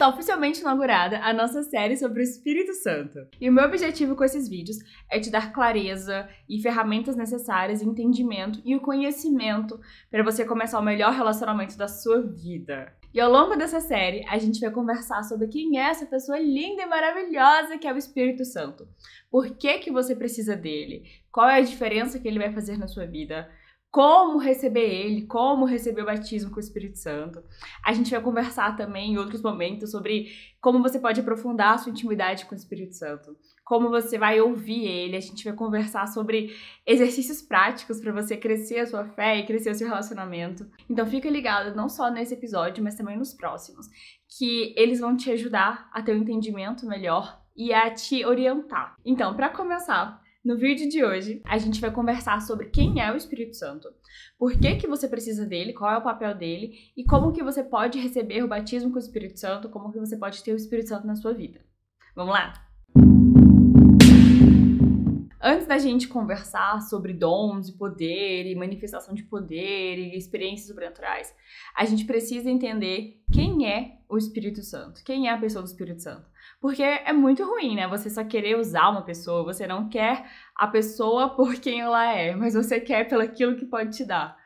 Está oficialmente inaugurada a nossa série sobre o Espírito Santo. E o meu objetivo com esses vídeos é te dar clareza e ferramentas necessárias, entendimento e o conhecimento para você começar o melhor relacionamento da sua vida. E ao longo dessa série, a gente vai conversar sobre quem é essa pessoa linda e maravilhosa que é o Espírito Santo. Por que você precisa dele? Qual é a diferença que ele vai fazer na sua vida? Como receber ele, como receber o batismo com o Espírito Santo. A gente vai conversar também em outros momentos sobre como você pode aprofundar a sua intimidade com o Espírito Santo, como você vai ouvir ele. A gente vai conversar sobre exercícios práticos para você crescer a sua fé e crescer o seu relacionamento. Então fica ligado não só nesse episódio, mas também nos próximos, que eles vão te ajudar a ter um entendimento melhor e a te orientar. Então, para começar, no vídeo de hoje, a gente vai conversar sobre quem é o Espírito Santo, por que você precisa dele, qual é o papel dele e como que você pode receber o batismo com o Espírito Santo, como que você pode ter o Espírito Santo na sua vida. Vamos lá? Antes da gente conversar sobre dons e poder e manifestação de poder e experiências sobrenaturais, a gente precisa entender quem é o Espírito Santo, quem é a pessoa do Espírito Santo. Porque é muito ruim, né? Você só querer usar uma pessoa, você não quer a pessoa por quem ela é, mas você quer pelo aquilo que pode te dar.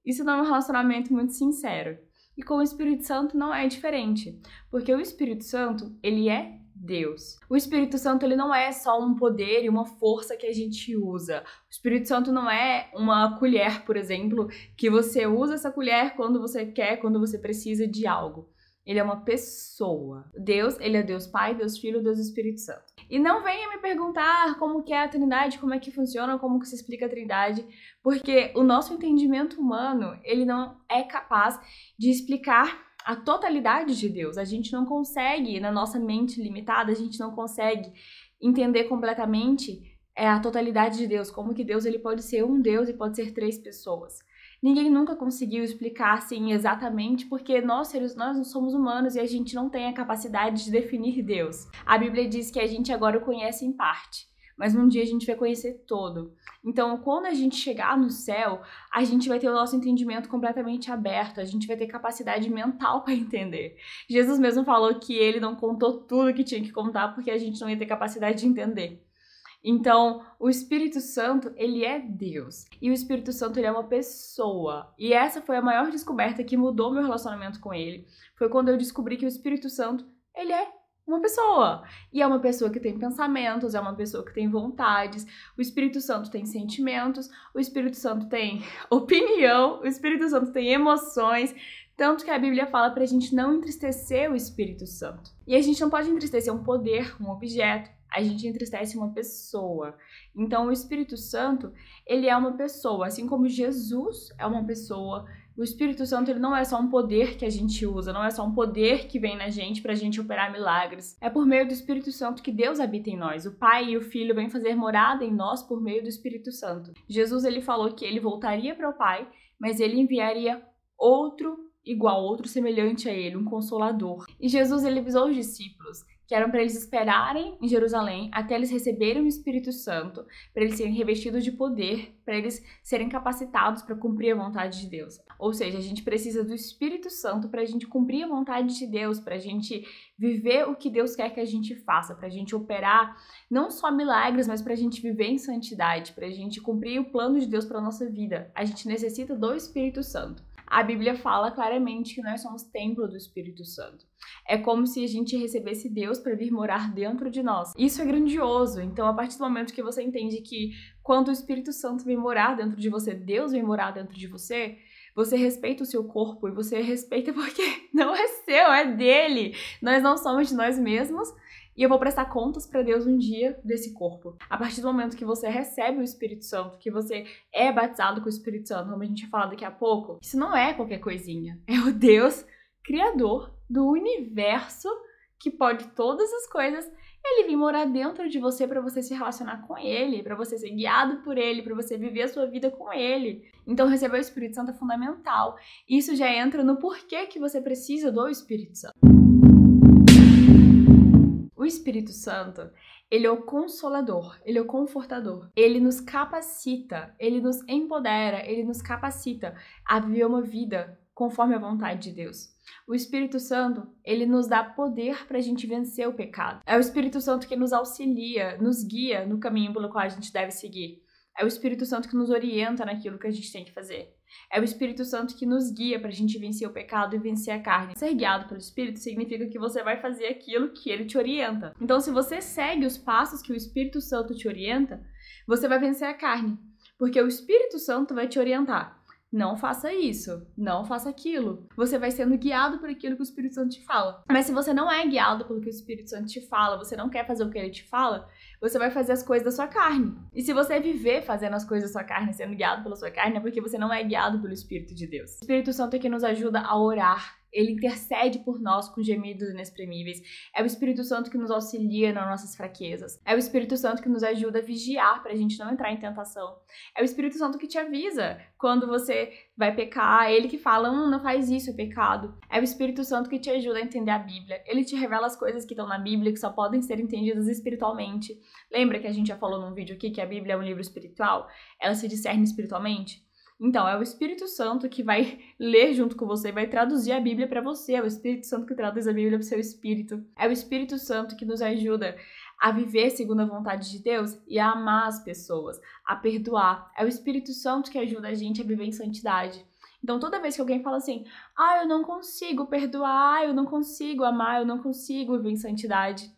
Isso não é um relacionamento muito sincero. E com o Espírito Santo não é diferente, porque o Espírito Santo, ele é Deus. O Espírito Santo, ele não é só um poder e uma força que a gente usa. O Espírito Santo não é uma colher, por exemplo, que você usa essa colher quando você quer, quando você precisa de algo. Ele é uma pessoa. Deus, ele é Deus Pai, Deus Filho, Deus Espírito Santo. E não venha me perguntar como que é a Trindade, como é que funciona, como que se explica a Trindade, porque o nosso entendimento humano, ele não é capaz de explicar a totalidade de Deus. A gente não consegue, na nossa mente limitada, a gente não consegue entender completamente a totalidade de Deus, como que Deus ele pode ser um Deus e pode ser três pessoas. Ninguém nunca conseguiu explicar assim exatamente, porque nós não somos humanos e a gente não tem a capacidade de definir Deus. A Bíblia diz que a gente agora o conhece em parte, mas um dia a gente vai conhecer todo. Então, quando a gente chegar no céu, a gente vai ter o nosso entendimento completamente aberto, a gente vai ter capacidade mental para entender. Jesus mesmo falou que ele não contou tudo que tinha que contar porque a gente não ia ter capacidade de entender. Então, o Espírito Santo, ele é Deus. E o Espírito Santo, ele é uma pessoa. E essa foi a maior descoberta que mudou meu relacionamento com ele. Foi quando eu descobri que o Espírito Santo, ele é uma pessoa. E é uma pessoa que tem pensamentos, é uma pessoa que tem vontades. O Espírito Santo tem sentimentos, o Espírito Santo tem opinião, o Espírito Santo tem emoções. Tanto que a Bíblia fala pra gente não entristecer o Espírito Santo. E a gente não pode entristecer um poder, um objeto. A gente entristece uma pessoa. Então, o Espírito Santo, ele é uma pessoa. Assim como Jesus é uma pessoa, o Espírito Santo, ele não é só um poder que a gente usa, não é só um poder que vem na gente pra gente operar milagres. É por meio do Espírito Santo que Deus habita em nós. O Pai e o Filho vêm fazer morada em nós por meio do Espírito Santo. Jesus, ele falou que ele voltaria para o Pai, mas ele enviaria outro igual, outro semelhante a ele, um consolador. E Jesus, ele avisou os discípulos que eram para eles esperarem em Jerusalém até eles receberem o Espírito Santo, para eles serem revestidos de poder, para eles serem capacitados para cumprir a vontade de Deus. Ou seja, a gente precisa do Espírito Santo para a gente cumprir a vontade de Deus, para a gente viver o que Deus quer que a gente faça, para a gente operar não só milagres, mas para a gente viver em santidade, para a gente cumprir o plano de Deus para a nossa vida. A gente necessita do Espírito Santo. A Bíblia fala claramente que nós somos templo do Espírito Santo. É como se a gente recebesse Deus para vir morar dentro de nós. Isso é grandioso. Então, a partir do momento que você entende que quando o Espírito Santo vem morar dentro de você, Deus vem morar dentro de você, você respeita o seu corpo e você respeita porque não é seu, é dele. Nós não somos de nós mesmos. E eu vou prestar contas para Deus um dia desse corpo. A partir do momento que você recebe o Espírito Santo, que você é batizado com o Espírito Santo, como a gente vai falar daqui a pouco, isso não é qualquer coisinha. É o Deus criador do universo, que pode todas as coisas. Ele vem morar dentro de você para você se relacionar com ele, para você ser guiado por ele, para você viver a sua vida com ele. Então, receber o Espírito Santo é fundamental. Isso já entra no porquê que você precisa do Espírito Santo. O Espírito Santo, ele é o consolador, ele é o confortador. Ele nos capacita, ele nos empodera, ele nos capacita a viver uma vida conforme a vontade de Deus. O Espírito Santo, ele nos dá poder pra gente vencer o pecado. É o Espírito Santo que nos auxilia, nos guia no caminho pelo qual a gente deve seguir. É o Espírito Santo que nos orienta naquilo que a gente tem que fazer. É o Espírito Santo que nos guia pra gente vencer o pecado e vencer a carne. Ser guiado pelo Espírito significa que você vai fazer aquilo que ele te orienta. Então, se você segue os passos que o Espírito Santo te orienta, você vai vencer a carne. Porque o Espírito Santo vai te orientar. Não faça isso, não faça aquilo. Você vai sendo guiado por aquilo que o Espírito Santo te fala. Mas se você não é guiado pelo que o Espírito Santo te fala, você não quer fazer o que ele te fala, você vai fazer as coisas da sua carne. E se você viver fazendo as coisas da sua carne, sendo guiado pela sua carne, é porque você não é guiado pelo Espírito de Deus. O Espírito Santo é que nos ajuda a orar. Ele intercede por nós com gemidos inexprimíveis. É o Espírito Santo que nos auxilia nas nossas fraquezas. É o Espírito Santo que nos ajuda a vigiar pra gente não entrar em tentação. É o Espírito Santo que te avisa quando você vai pecar. É ele que fala, não faz isso, é pecado. É o Espírito Santo que te ajuda a entender a Bíblia. Ele te revela as coisas que estão na Bíblia que só podem ser entendidas espiritualmente. Lembra que a gente já falou num vídeo aqui que a Bíblia é um livro espiritual? Ela se discerne espiritualmente? Então, é o Espírito Santo que vai ler junto com você, vai traduzir a Bíblia para você. É o Espírito Santo que traduz a Bíblia para o seu espírito. É o Espírito Santo que nos ajuda a viver segundo a vontade de Deus e a amar as pessoas, a perdoar. É o Espírito Santo que ajuda a gente a viver em santidade. Então, toda vez que alguém fala assim, eu não consigo perdoar, eu não consigo amar, eu não consigo viver em santidade.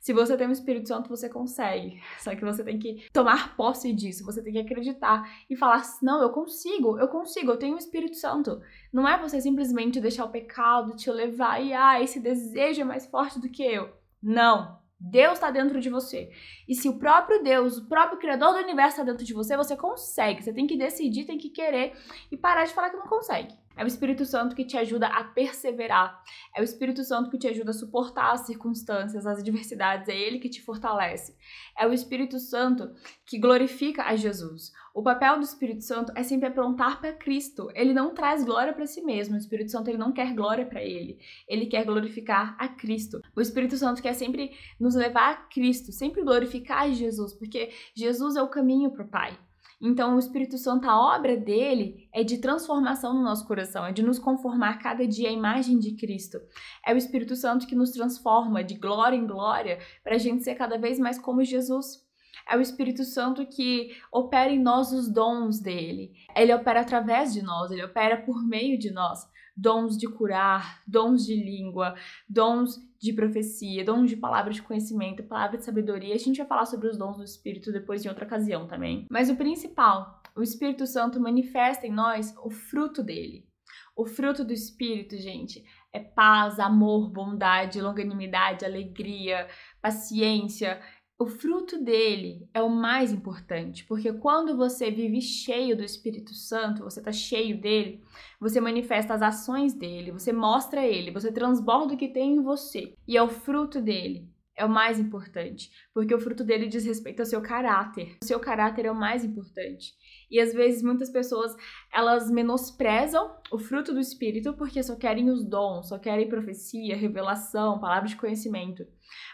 Se você tem o Espírito Santo, você consegue. Só que você tem que tomar posse disso, você tem que acreditar e falar, não, eu consigo, eu tenho o Espírito Santo. Não é você simplesmente deixar o pecado te levar e, esse desejo é mais forte do que eu. Não. Deus está dentro de você. E se o próprio Deus, o próprio Criador do Universo está dentro de você, você consegue. Você tem que decidir, tem que querer e parar de falar que não consegue. É o Espírito Santo que te ajuda a perseverar. É o Espírito Santo que te ajuda a suportar as circunstâncias, as adversidades. É ele que te fortalece. É o Espírito Santo que glorifica a Jesus. O papel do Espírito Santo é sempre apontar para Cristo. Ele não traz glória para si mesmo. O Espírito Santo ele não quer glória para ele. Ele quer glorificar a Cristo. O Espírito Santo quer sempre nos levar a Cristo, sempre glorificar Jesus, porque Jesus é o caminho para o Pai. Então, o Espírito Santo, a obra dele é de transformação no nosso coração, é de nos conformar cada dia à imagem de Cristo. É o Espírito Santo que nos transforma de glória em glória para a gente ser cada vez mais como Jesus. É o Espírito Santo que opera em nós os dons dele. Ele opera através de nós, ele opera por meio de nós. Dons de curar, dons de língua, dons de profecia, dons de palavras de conhecimento, palavra de sabedoria. A gente vai falar sobre os dons do Espírito depois em outra ocasião também. Mas o principal, o Espírito Santo manifesta em nós o fruto dele. O fruto do Espírito, gente, é paz, amor, bondade, longanimidade, alegria, paciência. O fruto dele é o mais importante, porque quando você vive cheio do Espírito Santo, você está cheio dele, você manifesta as ações dele, você mostra ele, você transborda o que tem em você. E é o fruto dele, é o mais importante, porque o fruto dele diz respeito ao seu caráter. O seu caráter é o mais importante. E às vezes muitas pessoas, elas menosprezam o fruto do Espírito porque só querem os dons, só querem profecia, revelação, palavras de conhecimento.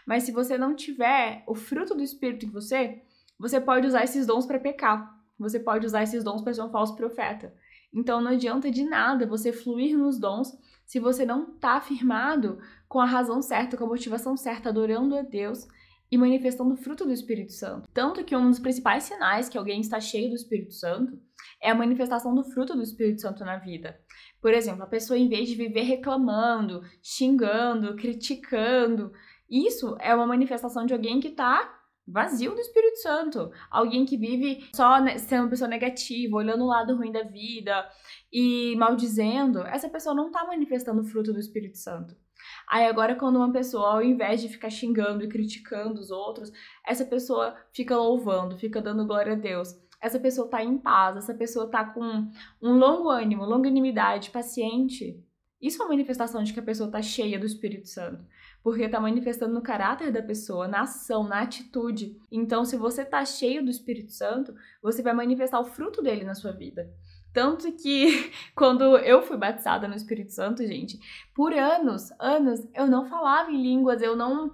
Mas se você não tiver o fruto do Espírito em você, você pode usar esses dons para pecar. Você pode usar esses dons para ser um falso profeta. Então não adianta de nada você fluir nos dons se você não está firmado com a razão certa, com a motivação certa, adorando a Deus e manifestando o fruto do Espírito Santo. Tanto que um dos principais sinais que alguém está cheio do Espírito Santo é a manifestação do fruto do Espírito Santo na vida. Por exemplo, a pessoa, em vez de viver reclamando, xingando, criticando, isso é uma manifestação de alguém que está vazio do Espírito Santo. Alguém que vive só sendo uma pessoa negativa, olhando o lado ruim da vida e maldizendo. Essa pessoa não está manifestando o fruto do Espírito Santo. Aí agora, quando uma pessoa, ao invés de ficar xingando e criticando os outros, essa pessoa fica louvando, fica dando glória a Deus. Essa pessoa tá em paz, essa pessoa tá com um longo ânimo, longanimidade, paciente. Isso é uma manifestação de que a pessoa tá cheia do Espírito Santo. Porque tá manifestando no caráter da pessoa, na ação, na atitude. Então, se você tá cheio do Espírito Santo, você vai manifestar o fruto dele na sua vida. Tanto que, quando eu fui batizada no Espírito Santo, gente, por anos, eu não falava em línguas, eu não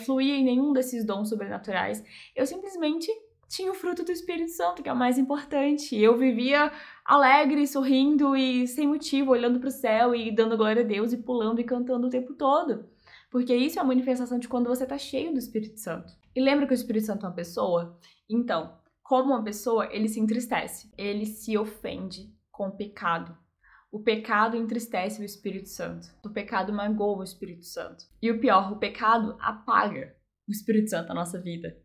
fluía em nenhum desses dons sobrenaturais. Eu simplesmente tinha o fruto do Espírito Santo, que é o mais importante. Eu vivia alegre, sorrindo e sem motivo, olhando para o céu e dando glória a Deus e pulando e cantando o tempo todo. Porque isso é a manifestação de quando você está cheio do Espírito Santo. E lembra que o Espírito Santo é uma pessoa? Então, como uma pessoa, ele se entristece, ele se ofende com o pecado. O pecado entristece o Espírito Santo. O pecado magoa o Espírito Santo. E o pior, o pecado apaga o Espírito Santo na nossa vida.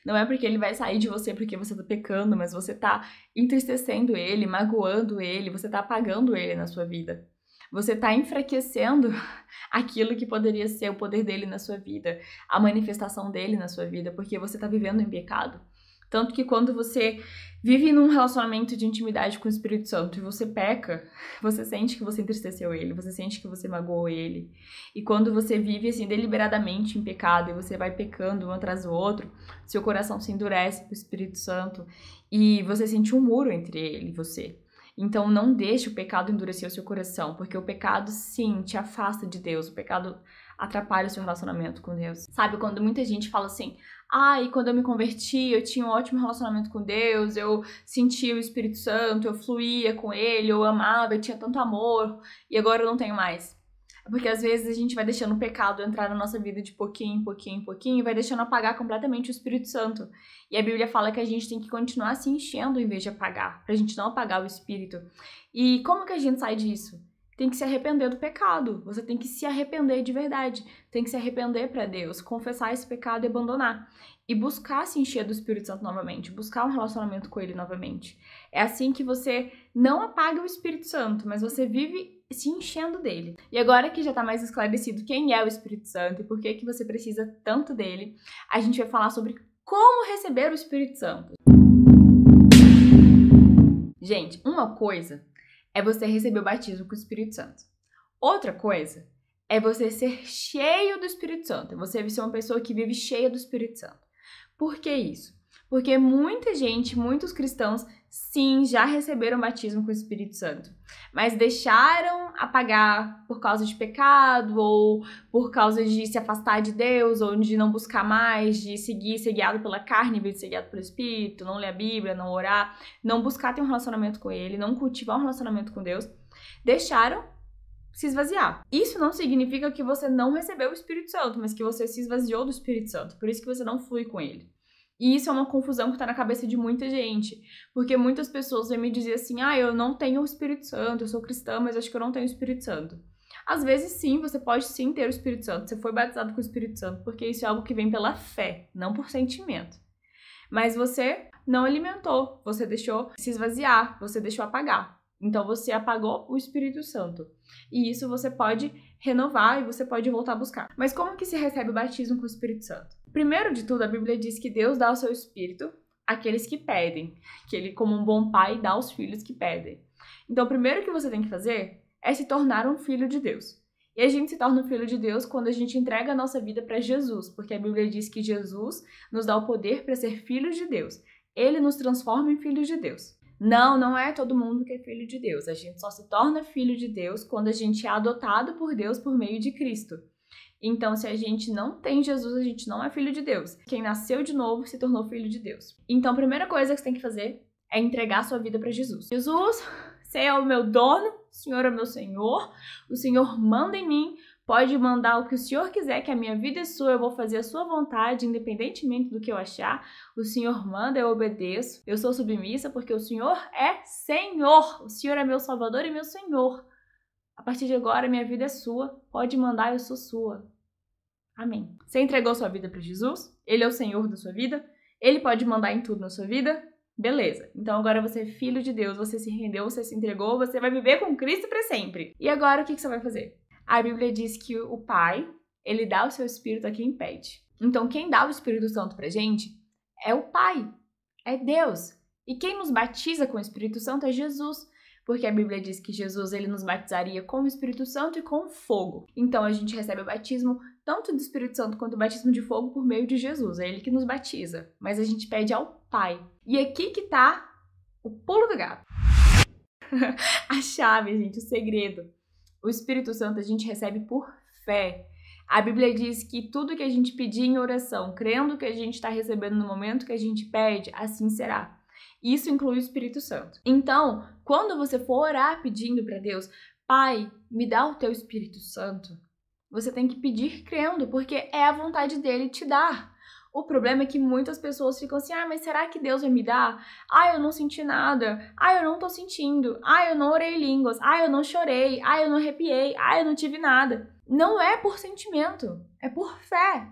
Não é porque ele vai sair de você porque você tá pecando, mas você tá entristecendo ele, magoando ele, você tá apagando ele na sua vida. Você tá enfraquecendo aquilo que poderia ser o poder dele na sua vida, a manifestação dele na sua vida, porque você tá vivendo em pecado. Tanto que quando você vive num relacionamento de intimidade com o Espírito Santo e você peca, você sente que você entristeceu ele, você sente que você magoou ele. E quando você vive assim deliberadamente em pecado e você vai pecando um atrás do outro, seu coração se endurece pro Espírito Santo e você sente um muro entre ele e você. Então não deixe o pecado endurecer o seu coração, porque o pecado sim te afasta de Deus, o pecado atrapalha o seu relacionamento com Deus. Sabe, quando muita gente fala assim, e quando eu me converti, eu tinha um ótimo relacionamento com Deus, eu sentia o Espírito Santo, eu fluía com Ele, eu amava, eu tinha tanto amor, e agora eu não tenho mais. Porque às vezes a gente vai deixando o pecado entrar na nossa vida de pouquinho em pouquinho em pouquinho e vai deixando apagar completamente o Espírito Santo. E a Bíblia fala que a gente tem que continuar se enchendo em vez de apagar, pra gente não apagar o Espírito. E como que a gente sai disso? Tem que se arrepender do pecado, você tem que se arrepender de verdade, tem que se arrepender para Deus, confessar esse pecado e abandonar. E buscar se encher do Espírito Santo novamente, buscar um relacionamento com Ele novamente. É assim que você não apaga o Espírito Santo, mas você vive se enchendo dele. E agora que já tá mais esclarecido quem é o Espírito Santo e por que você precisa tanto dele, a gente vai falar sobre como receber o Espírito Santo. Gente, uma coisa é você receber o batismo com o Espírito Santo. Outra coisa é você ser cheio do Espírito Santo. É você ser uma pessoa que vive cheia do Espírito Santo. Por que isso? Porque muita gente, muitos cristãos, sim, já receberam batismo com o Espírito Santo, mas deixaram apagar por causa de pecado, ou por causa de se afastar de Deus, ou de não buscar mais, de ser guiado pela carne em vez de ser guiado pelo Espírito, não ler a Bíblia, não orar, não buscar ter um relacionamento com Ele, não cultivar um relacionamento com Deus, deixaram se esvaziar. Isso não significa que você não recebeu o Espírito Santo, mas que você se esvaziou do Espírito Santo, por isso que você não flui com ele. E isso é uma confusão que tá na cabeça de muita gente, porque muitas pessoas vêm me dizer assim, eu não tenho o Espírito Santo, eu sou cristã, mas acho que eu não tenho o Espírito Santo. Às vezes sim, você pode sim ter o Espírito Santo, você foi batizado com o Espírito Santo, porque isso é algo que vem pela fé, não por sentimento. Mas você não alimentou, você deixou se esvaziar, você deixou apagar. Então você apagou o Espírito Santo. E isso você pode renovar e você pode voltar a buscar. Mas como que se recebe o batismo com o Espírito Santo? Primeiro de tudo, a Bíblia diz que Deus dá o seu Espírito àqueles que pedem. Que Ele, como um bom pai, dá aos filhos que pedem. Então, o primeiro que você tem que fazer é se tornar um filho de Deus. E a gente se torna um filho de Deus quando a gente entrega a nossa vida para Jesus. Porque a Bíblia diz que Jesus nos dá o poder para ser filhos de Deus. Ele nos transforma em filhos de Deus. Não é todo mundo que é filho de Deus. A gente só se torna filho de Deus quando a gente é adotado por Deus por meio de Cristo. Então, se a gente não tem Jesus, a gente não é filho de Deus. Quem nasceu de novo se tornou filho de Deus. Então, a primeira coisa que você tem que fazer é entregar a sua vida para Jesus. Jesus, você é o meu dono, o Senhor é o meu Senhor, o Senhor manda em mim, pode mandar o que o Senhor quiser, que a minha vida é sua, eu vou fazer a sua vontade, independentemente do que eu achar. O Senhor manda, eu obedeço. Eu sou submissa porque o Senhor é Senhor. O Senhor é meu Salvador e meu Senhor. A partir de agora, minha vida é sua. Pode mandar, eu sou sua. Amém. Você entregou sua vida para Jesus? Ele é o Senhor da sua vida? Ele pode mandar em tudo na sua vida? Beleza. Então agora você é filho de Deus, você se rendeu, você se entregou, você vai viver com Cristo para sempre. E agora o que você vai fazer? A Bíblia diz que o Pai, ele dá o seu Espírito a quem pede. Então quem dá o Espírito Santo pra gente é o Pai, é Deus. E quem nos batiza com o Espírito Santo é Jesus. Porque a Bíblia diz que Jesus ele nos batizaria com o Espírito Santo e com fogo. Então a gente recebe o batismo tanto do Espírito Santo quanto o batismo de fogo por meio de Jesus. É ele que nos batiza. Mas a gente pede ao Pai. E aqui que tá o pulo do gato. A chave, gente, o segredo. O Espírito Santo a gente recebe por fé. A Bíblia diz que tudo que a gente pedir em oração, crendo que a gente está recebendo no momento que a gente pede, assim será. Isso inclui o Espírito Santo. Então, quando você for orar pedindo para Deus, Pai, me dá o teu Espírito Santo, você tem que pedir crendo, porque é a vontade dele te dar. O problema é que muitas pessoas ficam assim, mas será que Deus vai me dar? Eu não senti nada. Eu não tô sentindo. Eu não orei em línguas. Eu não chorei. Eu não arrepiei. Eu não tive nada. Não é por sentimento, é por fé.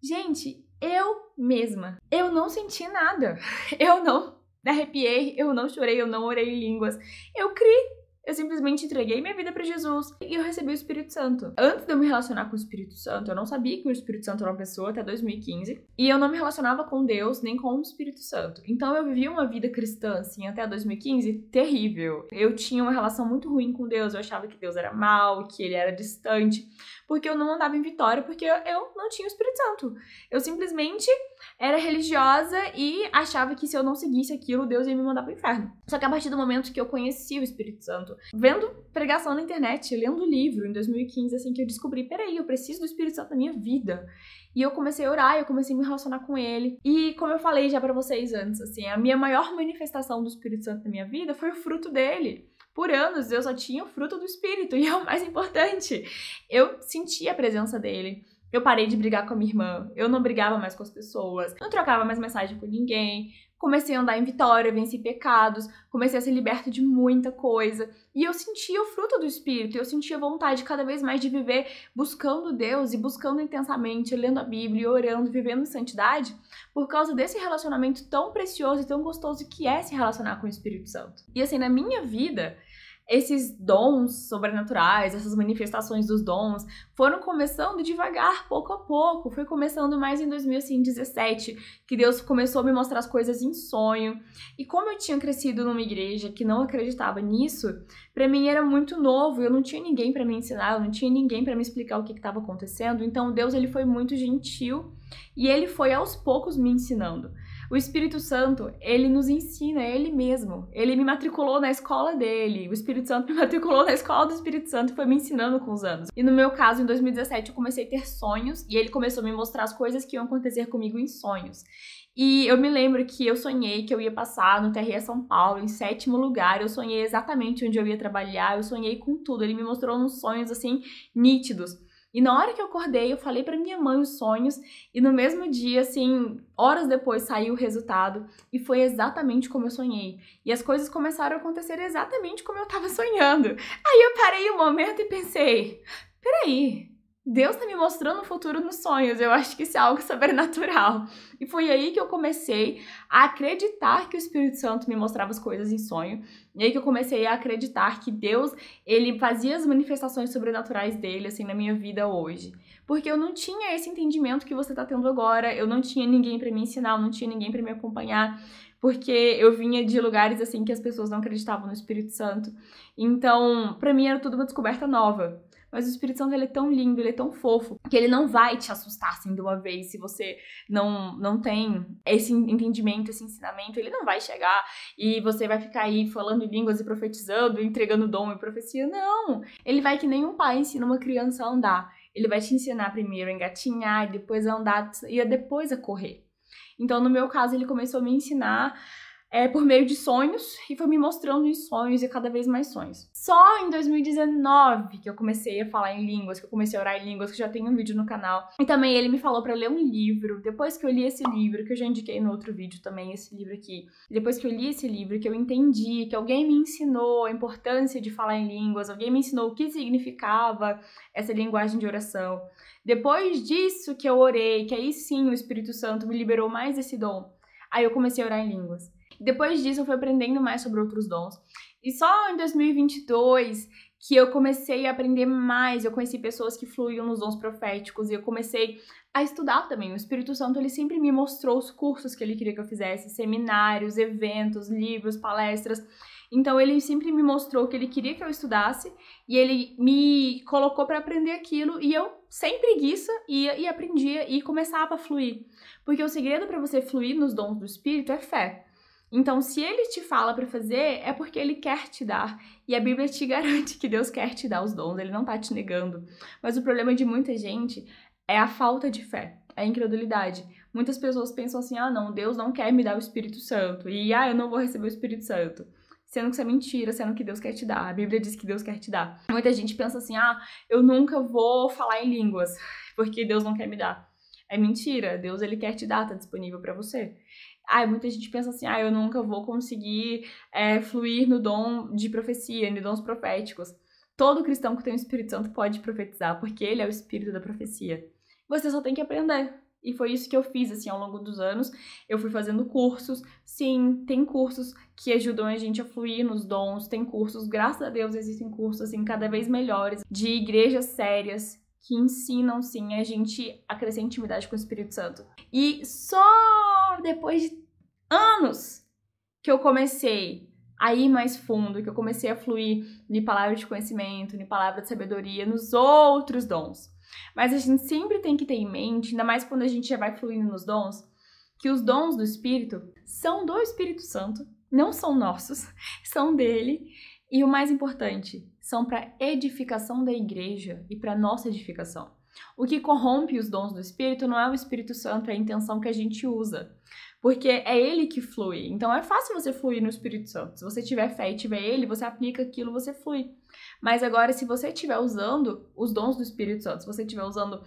Gente, eu mesma, eu não senti nada. Eu não arrepiei, eu não chorei, eu não orei em línguas. Eu criei. Eu simplesmente entreguei minha vida para Jesus e eu recebi o Espírito Santo. Antes de eu me relacionar com o Espírito Santo, eu não sabia que o Espírito Santo era uma pessoa até 2015. E eu não me relacionava com Deus nem com o Espírito Santo. Então eu vivi uma vida cristã, assim, até 2015, terrível. Eu tinha uma relação muito ruim com Deus. Eu achava que Deus era mau, que ele era distante. Porque eu não andava em vitória, porque eu não tinha o Espírito Santo. Eu simplesmente era religiosa e achava que se eu não seguisse aquilo, Deus ia me mandar pro inferno. Só que a partir do momento que eu conheci o Espírito Santo, vendo pregação na internet, lendo livro em 2015, assim, que eu descobri, peraí, eu preciso do Espírito Santo na minha vida. E eu comecei a orar, eu comecei a me relacionar com ele. E como eu falei já pra vocês antes, assim, a minha maior manifestação do Espírito Santo na minha vida foi o fruto dele. Por anos eu só tinha o fruto do Espírito, e é o mais importante. Eu sentia a presença dele. Eu parei de brigar com a minha irmã, eu não brigava mais com as pessoas, não trocava mais mensagem com ninguém, comecei a andar em vitória, venci pecados, comecei a ser liberta de muita coisa. E eu sentia o fruto do Espírito, eu sentia vontade cada vez mais de viver buscando Deus e buscando intensamente, lendo a Bíblia, orando, vivendo em santidade, por causa desse relacionamento tão precioso e tão gostoso que é se relacionar com o Espírito Santo. E assim, na minha vida, esses dons sobrenaturais, essas manifestações dos dons, foram começando devagar, pouco a pouco. Foi começando mais em 2017, que Deus começou a me mostrar as coisas em sonho. E como eu tinha crescido numa igreja que não acreditava nisso, pra mim era muito novo, eu não tinha ninguém pra me ensinar, eu não tinha ninguém pra me explicar o que estava acontecendo. Então Deus, ele foi muito gentil e ele foi aos poucos me ensinando. O Espírito Santo, ele nos ensina, ele mesmo. Ele me matriculou na escola dele. O Espírito Santo me matriculou na escola do Espírito Santo e foi me ensinando com os anos. E no meu caso, em 2017, eu comecei a ter sonhos e ele começou a me mostrar as coisas que iam acontecer comigo em sonhos. E eu me lembro que eu sonhei que eu ia passar no TRE São Paulo, em 7º lugar. Eu sonhei exatamente onde eu ia trabalhar, eu sonhei com tudo. Ele me mostrou uns sonhos, assim, nítidos. E na hora que eu acordei, eu falei pra minha mãe os sonhos, e no mesmo dia, assim, horas depois saiu o resultado, e foi exatamente como eu sonhei. E as coisas começaram a acontecer exatamente como eu tava sonhando. Aí eu parei um momento e pensei, peraí, Deus tá me mostrando o futuro nos sonhos, eu acho que isso é algo sobrenatural. E foi aí que eu comecei a acreditar que o Espírito Santo me mostrava as coisas em sonho. E aí que eu comecei a acreditar que Deus, ele fazia as manifestações sobrenaturais dele, assim, na minha vida hoje. Porque eu não tinha esse entendimento que você tá tendo agora, eu não tinha ninguém pra me ensinar, eu não tinha ninguém pra me acompanhar. Porque eu vinha de lugares, assim, que as pessoas não acreditavam no Espírito Santo. Então, pra mim era tudo uma descoberta nova. Mas o Espírito Santo, ele é tão lindo, ele é tão fofo, que ele não vai te assustar assim de uma vez se você não tem esse entendimento, esse ensinamento. Ele não vai chegar e você vai ficar aí falando em línguas e profetizando, entregando dom e profecia. Não! Ele vai que nem um pai ensina uma criança a andar. Ele vai te ensinar primeiro a engatinhar, e depois a andar e depois a correr. Então, no meu caso, ele começou a me ensinar por meio de sonhos, e foi me mostrando em sonhos e cada vez mais sonhos. Só em 2019 que eu comecei a falar em línguas, que eu comecei a orar em línguas, que já tem um vídeo no canal. E também ele me falou pra ler um livro. Depois que eu li esse livro, que eu já indiquei no outro vídeo também, esse livro aqui. Depois que eu li esse livro, que eu entendi, que alguém me ensinou a importância de falar em línguas, alguém me ensinou o que significava essa linguagem de oração. Depois disso que eu orei, que aí sim o Espírito Santo me liberou mais esse dom, aí eu comecei a orar em línguas. Depois disso, eu fui aprendendo mais sobre outros dons. E só em 2022 que eu comecei a aprender mais. Eu conheci pessoas que fluíam nos dons proféticos e eu comecei a estudar também. O Espírito Santo, ele sempre me mostrou os cursos que ele queria que eu fizesse, seminários, eventos, livros, palestras. Então, ele sempre me mostrou que ele queria que eu estudasse e ele me colocou para aprender aquilo e eu, sem preguiça, ia e aprendia e começava a fluir. Porque o segredo para você fluir nos dons do Espírito é fé. Então, se ele te fala para fazer, é porque ele quer te dar. E a Bíblia te garante que Deus quer te dar os dons, ele não tá te negando. Mas o problema de muita gente é a falta de fé, é a incredulidade. Muitas pessoas pensam assim, não, Deus não quer me dar o Espírito Santo. E, eu não vou receber o Espírito Santo. Sendo que isso é mentira, sendo que Deus quer te dar. A Bíblia diz que Deus quer te dar. Muita gente pensa assim, eu nunca vou falar em línguas, porque Deus não quer me dar. É mentira, Deus ele quer te dar, tá disponível pra você. Muita gente pensa assim, eu nunca vou conseguir fluir no dom de profecia, nos dons proféticos. Todo cristão que tem o Espírito Santo pode profetizar, porque ele é o Espírito da profecia. Você só tem que aprender. E foi isso que eu fiz, assim, ao longo dos anos. Eu fui fazendo cursos. Sim, tem cursos que ajudam a gente a fluir nos dons. Tem cursos, graças a Deus, existem cursos, assim, cada vez melhores, de igrejas sérias, que ensinam, sim, a gente a crescer em intimidade com o Espírito Santo. E só depois de anos que eu comecei a ir mais fundo, que eu comecei a fluir em palavras de conhecimento, em palavras de sabedoria, nos outros dons. Mas a gente sempre tem que ter em mente, ainda mais quando a gente já vai fluindo nos dons, que os dons do Espírito são do Espírito Santo, não são nossos, são dele. E o mais importante, são para edificação da igreja e para nossa edificação. O que corrompe os dons do Espírito não é o Espírito Santo, é a intenção que a gente usa. Porque é ele que flui. Então é fácil você fluir no Espírito Santo. Se você tiver fé e tiver ele, você aplica aquilo, você flui. Mas agora, se você estiver usando os dons do Espírito Santo, se você estiver usando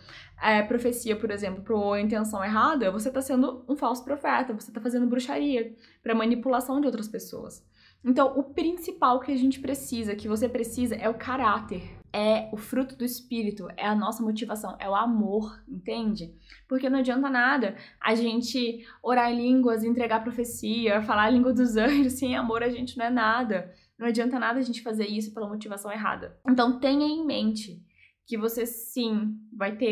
profecia, por exemplo, por intenção errada, você está sendo um falso profeta, você está fazendo bruxaria para manipulação de outras pessoas. Então, o principal que a gente precisa, que você precisa, é o caráter. É o fruto do Espírito, é a nossa motivação, é o amor, entende? Porque não adianta nada a gente orar em línguas, entregar profecia, falar a língua dos anjos, sem amor a gente não é nada. Não adianta nada a gente fazer isso pela motivação errada. Então tenha em mente que você sim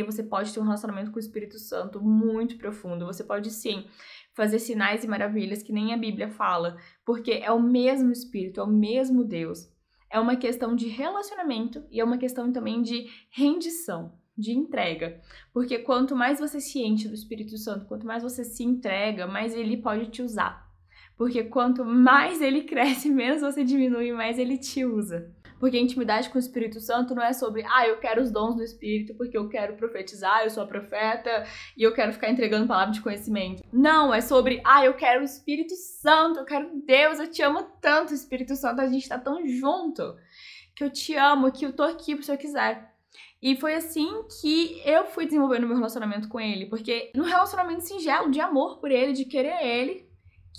você pode ter um relacionamento com o Espírito Santo muito profundo, você pode sim fazer sinais e maravilhas que nem a Bíblia fala, porque é o mesmo Espírito, é o mesmo Deus. É uma questão de relacionamento e é uma questão também de rendição, de entrega. Porque quanto mais você se enche do Espírito Santo, quanto mais você se entrega, mais ele pode te usar. Porque quanto mais ele cresce, menos você diminui, mais ele te usa. Porque a intimidade com o Espírito Santo não é sobre, eu quero os dons do Espírito porque eu quero profetizar, eu sou a profeta e eu quero ficar entregando palavra de conhecimento. Não, é sobre, eu quero o Espírito Santo, eu quero Deus, eu te amo tanto, Espírito Santo, a gente tá tão junto, que eu te amo, que eu tô aqui pro se eu quiser. E foi assim que eu fui desenvolvendo meu relacionamento com ele, porque no relacionamento singelo, de amor por ele, de querer ele,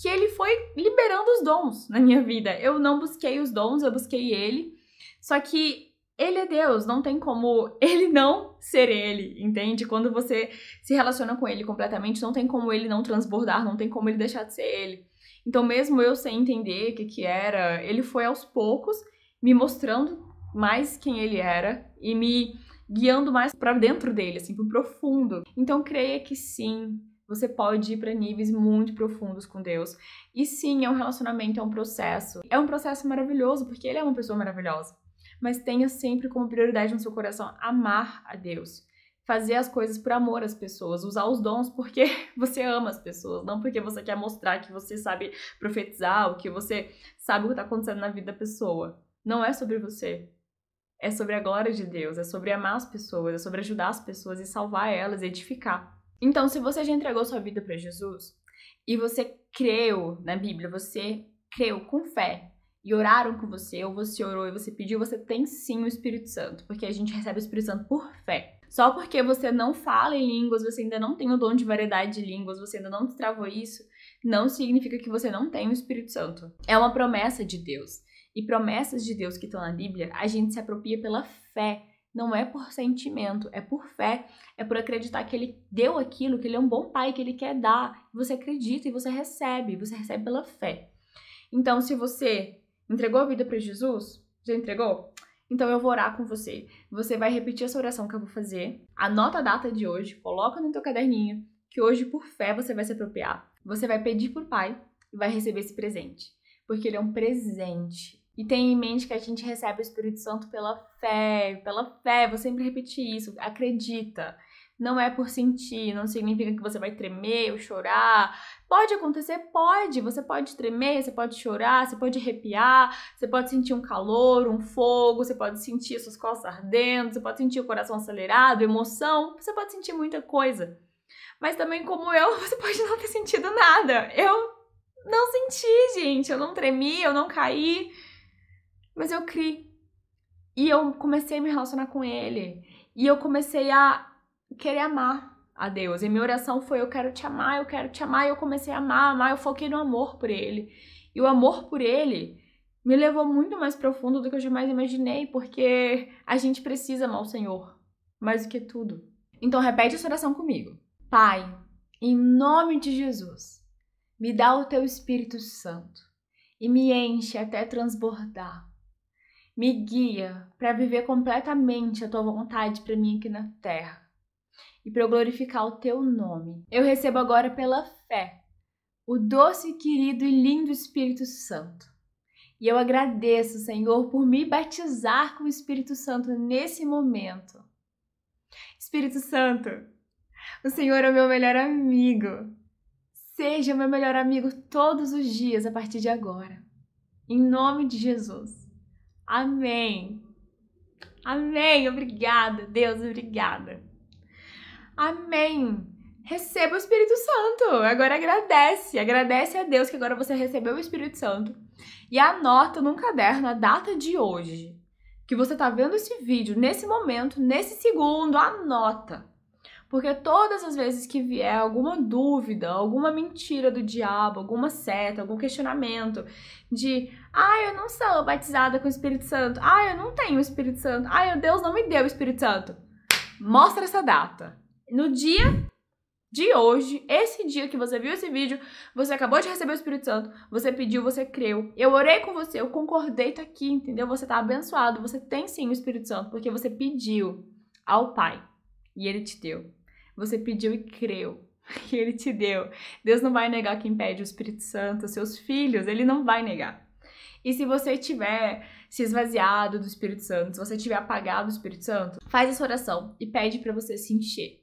que ele foi liberando os dons na minha vida. Eu não busquei os dons, eu busquei ele. Só que ele é Deus, não tem como ele não ser ele, entende? Quando você se relaciona com ele completamente, não tem como ele não transbordar, não tem como ele deixar de ser ele. Então, mesmo eu sem entender o que era, ele foi aos poucos me mostrando mais quem ele era e me guiando mais para dentro dele, assim, pro profundo. Então, creia que sim, você pode ir para níveis muito profundos com Deus. E sim, é um relacionamento, é um processo. É um processo maravilhoso, porque ele é uma pessoa maravilhosa. Mas tenha sempre como prioridade no seu coração amar a Deus. Fazer as coisas por amor às pessoas. Usar os dons porque você ama as pessoas, não porque você quer mostrar que você sabe profetizar ou que você sabe o que está acontecendo na vida da pessoa. Não é sobre você. É sobre a glória de Deus, é sobre amar as pessoas, é sobre ajudar as pessoas e salvar elas, edificar. Então, se você já entregou sua vida para Jesus e você creu na Bíblia, você creu com fé e oraram com você, ou você orou e você pediu, você tem sim o Espírito Santo, porque a gente recebe o Espírito Santo por fé. Só porque você não fala em línguas, você ainda não tem o dom de variedade de línguas, você ainda não destravou isso, não significa que você não tem o Espírito Santo. É uma promessa de Deus. E promessas de Deus que estão na Bíblia, a gente se apropria pela fé. Não é por sentimento, é por fé. É por acreditar que ele deu aquilo, que ele é um bom pai, que ele quer dar. Você acredita e você recebe pela fé. Então, se você entregou a vida para Jesus, já entregou? Então eu vou orar com você. Você vai repetir essa oração que eu vou fazer. Anota a data de hoje, coloca no teu caderninho, que hoje, por fé, você vai se apropriar. Você vai pedir por Pai e vai receber esse presente. Porque ele é um presente. E tenha em mente que a gente recebe o Espírito Santo pela fé, vou sempre repetir isso, acredita. Não é por sentir, não significa que você vai tremer ou chorar. Pode acontecer? Pode. Você pode tremer, você pode chorar, você pode arrepiar, você pode sentir um calor, um fogo, você pode sentir suas costas ardendo, você pode sentir o coração acelerado, emoção, você pode sentir muita coisa. Mas também, como eu, você pode não ter sentido nada. Eu não senti, gente. Eu não tremi, eu não caí. Mas eu criei. E eu comecei a me relacionar com ele. E eu comecei a querer amar a Deus. E minha oração foi: eu quero te amar, eu quero te amar. E eu comecei a amar. Eu foquei no amor por ele. E o amor por ele me levou muito mais profundo do que eu jamais imaginei. Porque a gente precisa amar o Senhor mais do que tudo. Então repete essa oração comigo. Pai, em nome de Jesus, me dá o teu Espírito Santo e me enche até transbordar. Me guia para viver completamente a tua vontade para mim aqui na terra e para eu glorificar o teu nome. Eu recebo agora pela fé o doce, querido e lindo Espírito Santo. E eu agradeço, Senhor, por me batizar com o Espírito Santo nesse momento. Espírito Santo, o Senhor é o meu melhor amigo. Seja o meu melhor amigo todos os dias a partir de agora. Em nome de Jesus. Amém. Amém. Obrigada, Deus, obrigada. Amém. Receba o Espírito Santo. Agora agradece. Agradece a Deus que agora você recebeu o Espírito Santo. E anota num caderno a data de hoje. Que você tá vendo esse vídeo, nesse momento, nesse segundo, anota. Porque todas as vezes que vier alguma dúvida, alguma mentira do diabo, alguma seta, algum questionamento de eu não sou batizada com o Espírito Santo, eu não tenho o Espírito Santo, Deus não me deu o Espírito Santo. Mostra essa data. No dia de hoje, esse dia que você viu esse vídeo, você acabou de receber o Espírito Santo, você pediu, você creu, eu orei com você, eu concordei, tá aqui, entendeu? Você tá abençoado, você tem sim o Espírito Santo, porque você pediu ao Pai e Ele te deu. Você pediu e creu, e Ele te deu. Deus não vai negar quem pede o Espírito Santo, seus filhos, Ele não vai negar. E se você tiver se esvaziado do Espírito Santo, se você tiver apagado do Espírito Santo, faz essa oração e pede para você se encher.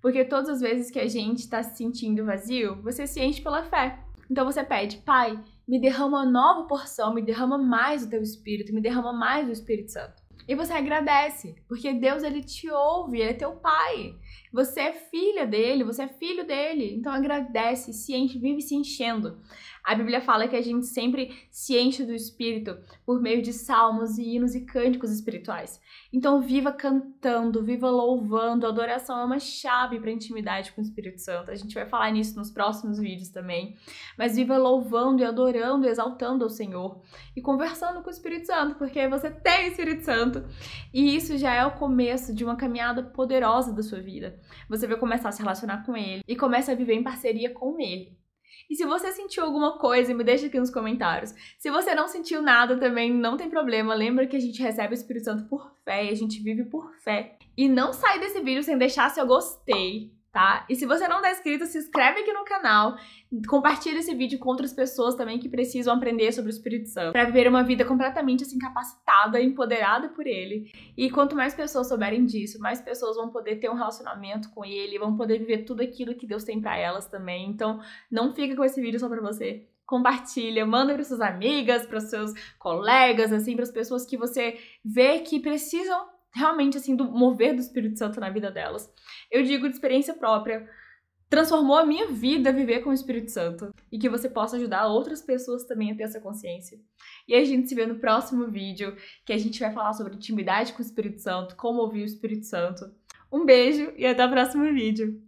Porque todas as vezes que a gente está se sentindo vazio, você se enche pela fé. Então você pede: Pai, me derrama uma nova porção, me derrama mais do teu Espírito, me derrama mais do Espírito Santo. E você agradece, porque Deus, Ele te ouve, Ele é teu Pai. Você é filha dele, você é filho dele. Então agradece, se enche, vive se enchendo. A Bíblia fala que a gente sempre se enche do Espírito por meio de salmos e hinos e cânticos espirituais. Então viva cantando, viva louvando. A adoração é uma chave para a intimidade com o Espírito Santo. A gente vai falar nisso nos próximos vídeos também. Mas viva louvando e adorando, exaltando ao Senhor e conversando com o Espírito Santo, porque você tem o Espírito Santo. E isso já é o começo de uma caminhada poderosa da sua vida. Você vai começar a se relacionar com Ele e começa a viver em parceria com Ele. E se você sentiu alguma coisa, me deixa aqui nos comentários. Se você não sentiu nada também, não tem problema. Lembra que a gente recebe o Espírito Santo por fé e a gente vive por fé. E não sai desse vídeo sem deixar seu gostei, tá? E se você não tá inscrito, se inscreve aqui no canal. Compartilha esse vídeo com outras pessoas também que precisam aprender sobre o Espírito Santo, para viver uma vida completamente assim capacitada, empoderada por Ele. E quanto mais pessoas souberem disso, mais pessoas vão poder ter um relacionamento com Ele, vão poder viver tudo aquilo que Deus tem para elas também. Então, não fica com esse vídeo só para você. Compartilha, manda para suas amigas, para seus colegas, assim, para as pessoas que você vê que precisam realmente assim do mover do Espírito Santo na vida delas. Eu digo de experiência própria. Transformou a minha vida viver com o Espírito Santo. E que você possa ajudar outras pessoas também a ter essa consciência. E a gente se vê no próximo vídeo, que a gente vai falar sobre intimidade com o Espírito Santo, como ouvir o Espírito Santo. Um beijo e até o próximo vídeo.